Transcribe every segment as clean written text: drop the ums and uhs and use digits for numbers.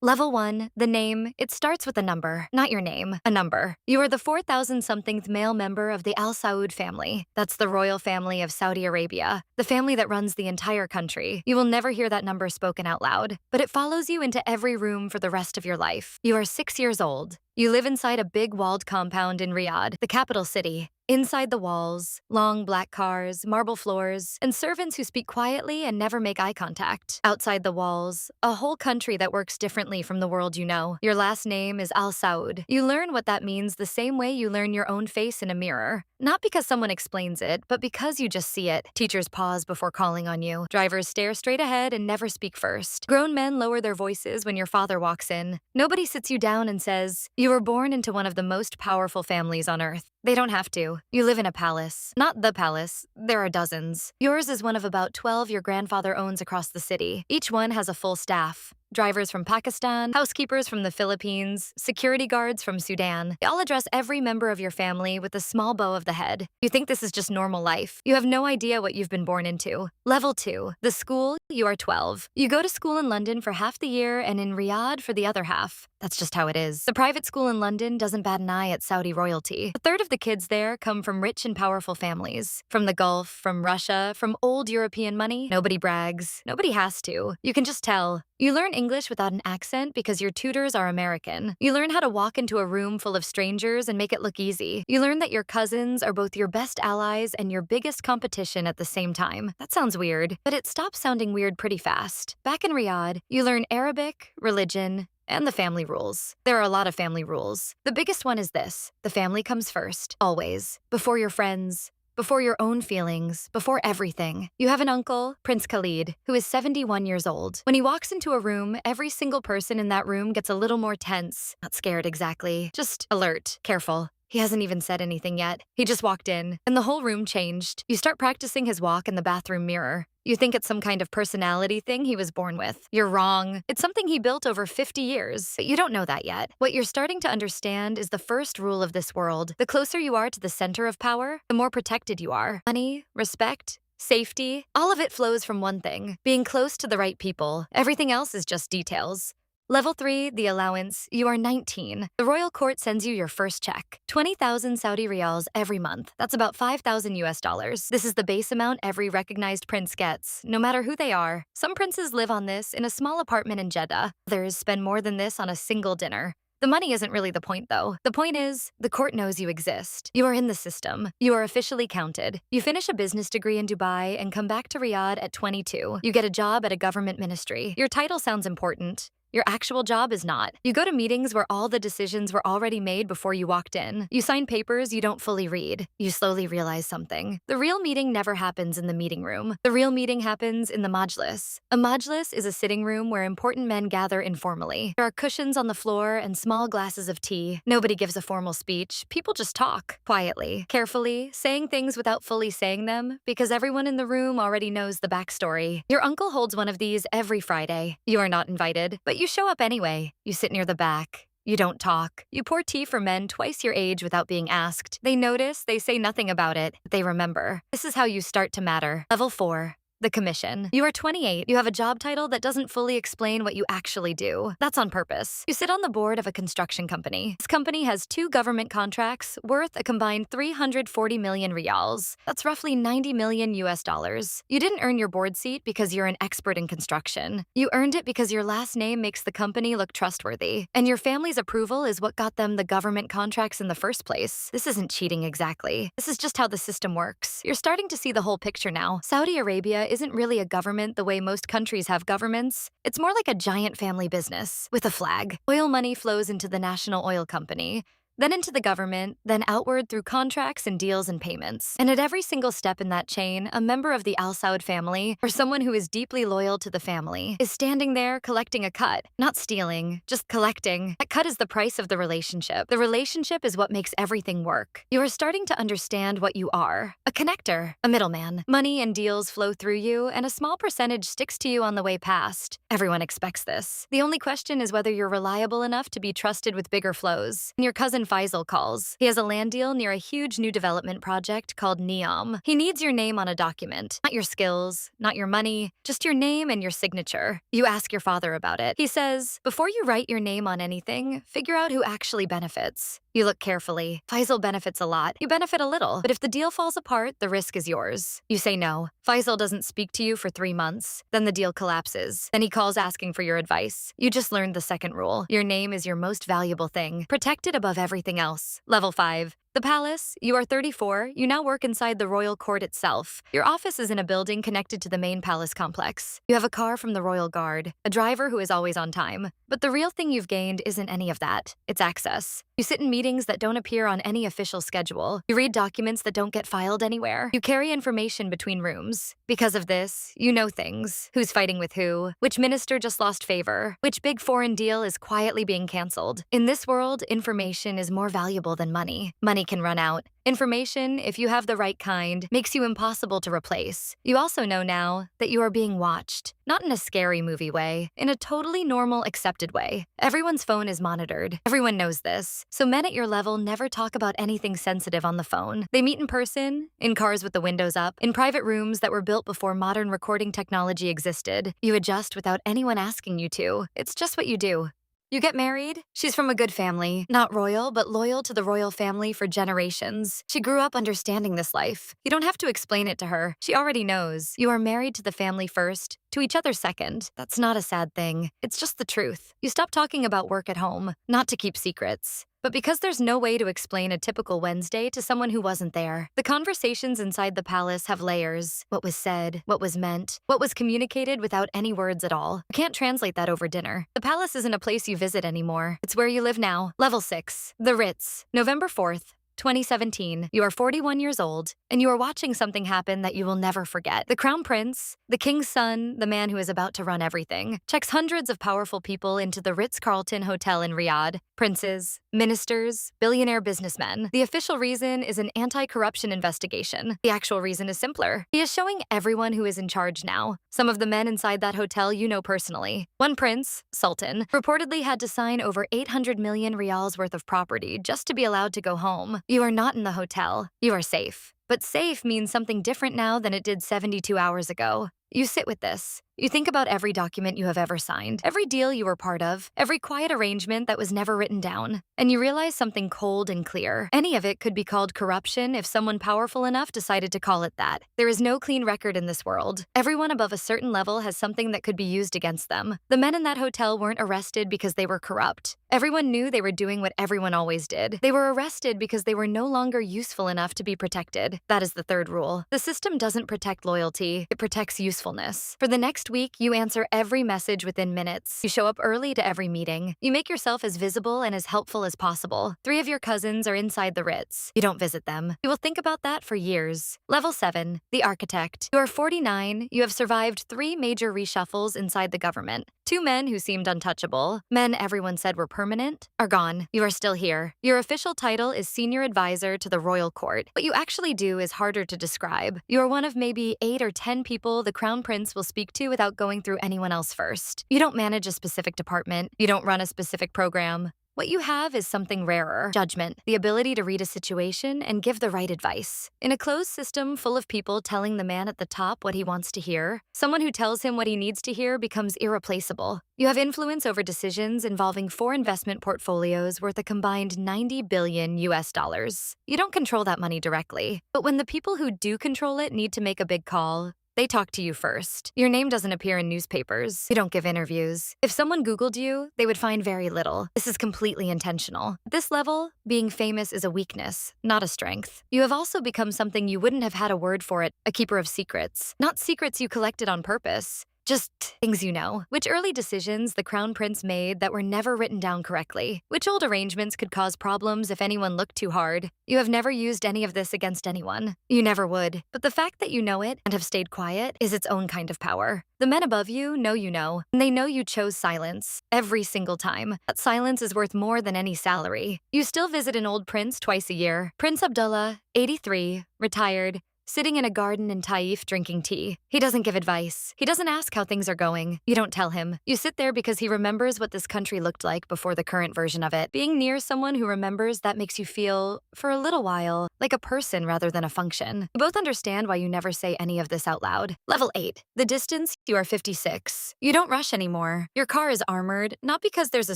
Level 1, the name, it starts with a number, not your name, a number. You are the 4,000-somethingth male member of the Al Saud family. That's the royal family of Saudi Arabia, the family that runs the entire country. You will never hear that number spoken out loud, but it follows you into every room for the rest of your life. You are 6 years old. You live inside a big walled compound in Riyadh, the capital city. Inside the walls, long black cars, marble floors, and servants who speak quietly and never make eye contact. Outside the walls, a whole country that works differently from the world you know. Your last name is Al Saud. You learn what that means the same way you learn your own face in a mirror. Not because someone explains it, but because you just see it. Teachers pause before calling on you. Drivers stare straight ahead and never speak first. Grown men lower their voices when your father walks in. Nobody sits you down and says, "You were born into one of the most powerful families on earth." They don't have to. You live in a palace. Not the palace. There are dozens. Yours is one of about 12 your grandfather owns across the city. Each one has a full staff. Drivers from Pakistan, housekeepers from the Philippines, security guards from Sudan. They all address every member of your family with a small bow of the head. You think this is just normal life. You have no idea what you've been born into. Level 2, the school, you are 12. You go to school in London for half the year and in Riyadh for the other half. That's just how it is. The private school in London doesn't bat an eye at Saudi royalty. A third of the kids there come from rich and powerful families. From the Gulf, from Russia, from old European money. Nobody brags. Nobody has to. You can just tell. You learn English without an accent because your tutors are American. You learn how to walk into a room full of strangers and make it look easy. You learn that your cousins are both your best allies and your biggest competition at the same time. That sounds weird, but it stops sounding weird pretty fast. Back in Riyadh, you learn Arabic, religion, and the family rules. There are a lot of family rules. The biggest one is this: the family comes first, always. Before your friends, before your own feelings, before everything. You have an uncle, Prince Khalid, who is 71 years old. When he walks into a room, every single person in that room gets a little more tense. Not scared exactly, just alert, careful. He hasn't even said anything yet. He just walked in, and the whole room changed. You start practicing his walk in the bathroom mirror. You think it's some kind of personality thing he was born with. You're wrong. It's something he built over 50 years, but you don't know that yet. What you're starting to understand is the first rule of this world. The closer you are to the center of power, the more protected you are. Money, respect, safety, all of it flows from one thing: being close to the right people. Everything else is just details. Level 3, the allowance, you are 19. The royal court sends you your first check. 20,000 Saudi riyals every month. That's about 5,000 US dollars. This is the base amount every recognized prince gets, no matter who they are. Some princes live on this in a small apartment in Jeddah. Others spend more than this on a single dinner. The money isn't really the point, though. The point is, the court knows you exist. You are in the system. You are officially counted. You finish a business degree in Dubai and come back to Riyadh at 22. You get a job at a government ministry. Your title sounds important. Your actual job is not. You go to meetings where all the decisions were already made before you walked in. You sign papers you don't fully read. You slowly realize something. The real meeting never happens in the meeting room. The real meeting happens in the majlis. A majlis is a sitting room where important men gather informally. There are cushions on the floor and small glasses of tea. Nobody gives a formal speech. People just talk, quietly, carefully, saying things without fully saying them, because everyone in the room already knows the backstory. Your uncle holds one of these every Friday. You are not invited, but you show up anyway. You sit near the back. You don't talk. You pour tea for men twice your age without being asked. They notice, they say nothing about it, but they remember. This is how you start to matter. Level 4. The commission. You are 28. You have a job title that doesn't fully explain what you actually do. That's on purpose. You sit on the board of a construction company. This company has 2 government contracts worth a combined 340 million riyals. That's roughly 90 million US dollars. You didn't earn your board seat because you're an expert in construction. You earned it because your last name makes the company look trustworthy. And your family's approval is what got them the government contracts in the first place. This isn't cheating exactly. This is just how the system works. You're starting to see the whole picture now. Saudi Arabia isn't really a government the way most countries have governments. It's more like a giant family business with a flag. Oil money flows into the national oil company, then into the government, then outward through contracts and deals and payments. And at every single step in that chain, a member of the Al Saud family, or someone who is deeply loyal to the family, is standing there collecting a cut. Not stealing, just collecting. That cut is the price of the relationship. The relationship is what makes everything work. You are starting to understand what you are. A connector, a middleman. Money and deals flow through you, and a small percentage sticks to you on the way past. Everyone expects this. The only question is whether you're reliable enough to be trusted with bigger flows. And your cousin Faisal calls. He has a land deal near a huge new development project called Neom. He needs your name on a document. Not your skills, not your money, just your name and your signature. You ask your father about it. He says, before you write your name on anything, figure out who actually benefits. You look carefully. Faisal benefits a lot. You benefit a little. But if the deal falls apart, the risk is yours. You say no. Faisal doesn't speak to you for 3 months. Then the deal collapses. Then he calls asking for your advice. You just learned the second rule. Your name is your most valuable thing. Protect it above everything else. Level 5. The palace. You are 34. You now work inside the royal court itself. Your office is in a building connected to the main palace complex. You have a car from the royal guard, a driver who is always on time. But the real thing you've gained isn't any of that. It's access. You sit in meetings that don't appear on any official schedule. You read documents that don't get filed anywhere. You carry information between rooms. Because of this, you know things. Who's fighting with who? Which minister just lost favor? Which big foreign deal is quietly being canceled? In this world, information is more valuable than money. Money can run out. Information, if you have the right kind, makes you impossible to replace. You also know now that you are being watched. Not in a scary movie way, in a totally normal, accepted way. Everyone's phone is monitored. Everyone knows this. So men at your level never talk about anything sensitive on the phone. They meet in person, in cars with the windows up, in private rooms that were built before modern recording technology existed. You adjust without anyone asking you to. It's just what you do. You get married? She's from a good family. Not royal, but loyal to the royal family for generations. She grew up understanding this life. You don't have to explain it to her. She already knows. You are married to the family first, to each other second. That's not a sad thing. It's just the truth. You stop talking about work at home, not to keep secrets, but because there's no way to explain a typical Wednesday to someone who wasn't there. The conversations inside the palace have layers. What was said, what was meant, what was communicated without any words at all. You can't translate that over dinner. The palace isn't a place you visit anymore. It's where you live now. Level 6. The Ritz. November 4th. 2017, you are 41 years old, and you are watching something happen that you will never forget. The Crown Prince, the King's son, the man who is about to run everything, checks hundreds of powerful people into the Ritz-Carlton Hotel in Riyadh. Princes, ministers, billionaire businessmen. The official reason is an anti-corruption investigation. The actual reason is simpler. He is showing everyone who is in charge now. Some of the men inside that hotel you know personally. One prince, Sultan, reportedly had to sign over 800 million riyals worth of property just to be allowed to go home. You are not in the hotel. You are safe. But safe means something different now than it did 72 hours ago. You sit with this. You think about every document you have ever signed, every deal you were part of, every quiet arrangement that was never written down, and you realize something cold and clear. Any of it could be called corruption if someone powerful enough decided to call it that. There is no clean record in this world. Everyone above a certain level has something that could be used against them. The men in that hotel weren't arrested because they were corrupt. Everyone knew they were doing what everyone always did. They were arrested because they were no longer useful enough to be protected. That is the third rule. The system doesn't protect loyalty, it protects usefulness. For the next week, you answer every message within minutes. You show up early to every meeting. You make yourself as visible and as helpful as possible. 3 of your cousins are inside the Ritz. You don't visit them. You will think about that for years. Level 7. The Architect. You are 49. You have survived 3 major reshuffles inside the government. 2 men who seemed untouchable, men everyone said were permanent, are gone. You are still here. Your official title is Senior Advisor to the Royal Court. What you actually do is harder to describe. You are one of maybe 8 or 10 people the Crown Prince will speak to without going through anyone else first. You don't manage a specific department. You don't run a specific program. What you have is something rarer: judgment, the ability to read a situation and give the right advice. In a closed system full of people telling the man at the top what he wants to hear, someone who tells him what he needs to hear becomes irreplaceable. You have influence over decisions involving 4 investment portfolios worth a combined 90 billion US dollars. You don't control that money directly, but when the people who do control it need to make a big call, they talk to you first. Your name doesn't appear in newspapers. You don't give interviews. If someone Googled you, they would find very little. This is completely intentional. At this level, being famous is a weakness, not a strength. You have also become something you wouldn't have had a word for it: a keeper of secrets. Not secrets you collected on purpose, just things you know. Which early decisions the Crown Prince made that were never written down correctly. Which old arrangements could cause problems if anyone looked too hard. You have never used any of this against anyone. You never would. But the fact that you know it and have stayed quiet is its own kind of power. The men above you know, and they know you chose silence every single time. That silence is worth more than any salary. You still visit an old prince twice a year. Prince Abdullah, 83, retired, sitting in a garden in Taif drinking tea. He doesn't give advice. He doesn't ask how things are going. You don't tell him. You sit there because he remembers what this country looked like before the current version of it. Being near someone who remembers that makes you feel, for a little while, like a person rather than a function. You both understand why you never say any of this out loud. Level 8. The distance, you are 56. You don't rush anymore. Your car is armored, not because there's a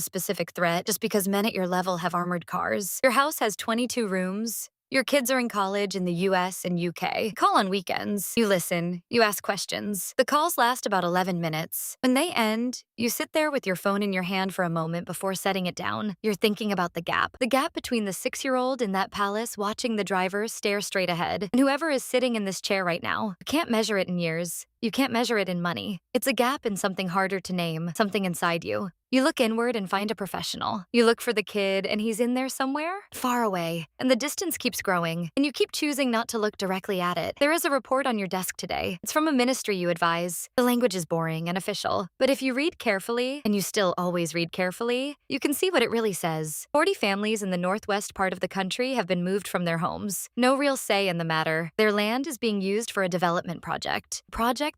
specific threat, just because men at your level have armored cars. Your house has 22 rooms. Your kids are in college in the US and UK. Call on weekends. You listen. You ask questions. The calls last about 11 minutes. When they end, you sit there with your phone in your hand for a moment before setting it down. You're thinking about the gap. The gap between the 6-year-old in that palace watching the driver stare straight ahead and whoever is sitting in this chair right now. You can't measure it in years. You can't measure it in money. It's a gap in something harder to name, something inside you. You look inward and find a professional. You look for the kid, and he's in there somewhere, far away, and the distance keeps growing, and you keep choosing not to look directly at it. There is a report on your desk today. It's from a ministry you advise. The language is boring and official, but if you read carefully, and you still always read carefully, you can see what it really says. 40 families in the northwest part of the country have been moved from their homes. No real say in the matter. Their land is being used for a development project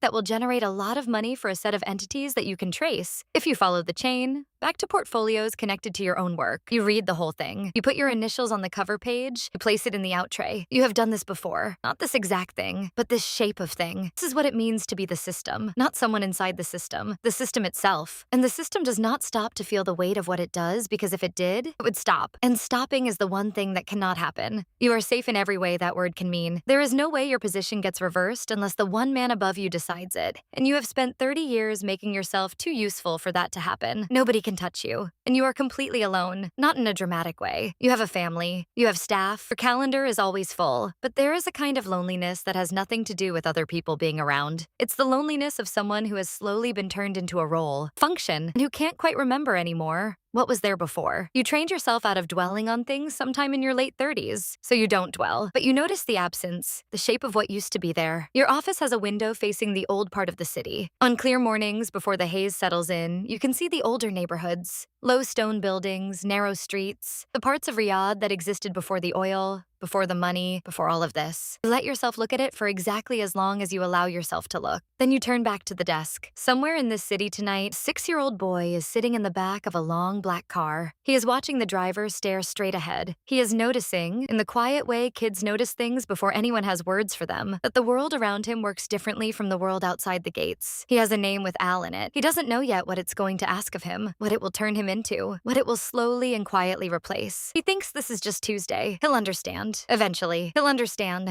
that will generate a lot of money for a set of entities that you can trace if you follow the chain. Back to portfolios connected to your own work. You read the whole thing. You put your initials on the cover page. You place it in the out tray. You have done this before. Not this exact thing, but this shape of thing. This is what it means to be the system, not someone inside the system itself. And the system does not stop to feel the weight of what it does, because if it did, it would stop. And stopping is the one thing that cannot happen. You are safe in every way that word can mean. There is no way your position gets reversed unless the one man above you decides it. And you have spent 30 years making yourself too useful for that to happen. Nobody can touch you. And you are completely alone, not in a dramatic way. You have a family. You have staff. Your calendar is always full. But there is a kind of loneliness that has nothing to do with other people being around. It's the loneliness of someone who has slowly been turned into a role, function, and who can't quite remember anymore what was there before. You trained yourself out of dwelling on things sometime in your late 30s, so you don't dwell. But you notice the absence, the shape of what used to be there. Your office has a window facing the old part of the city. On clear mornings before the haze settles in, you can see the older neighborhoods. Low stone buildings, narrow streets, the parts of Riyadh that existed before the oil, before the money, before all of this. You let yourself look at it for exactly as long as you allow yourself to look. Then you turn back to the desk. Somewhere in this city tonight, a 6-year-old boy is sitting in the back of a long black car. He is watching the driver stare straight ahead. He is noticing, in the quiet way kids notice things before anyone has words for them, that the world around him works differently from the world outside the gates. He has a name with Al in it. He doesn't know yet what it's going to ask of him, what it will turn him into, what it will slowly and quietly replace. He thinks this is just Tuesday. He'll understand. Eventually, he'll understand.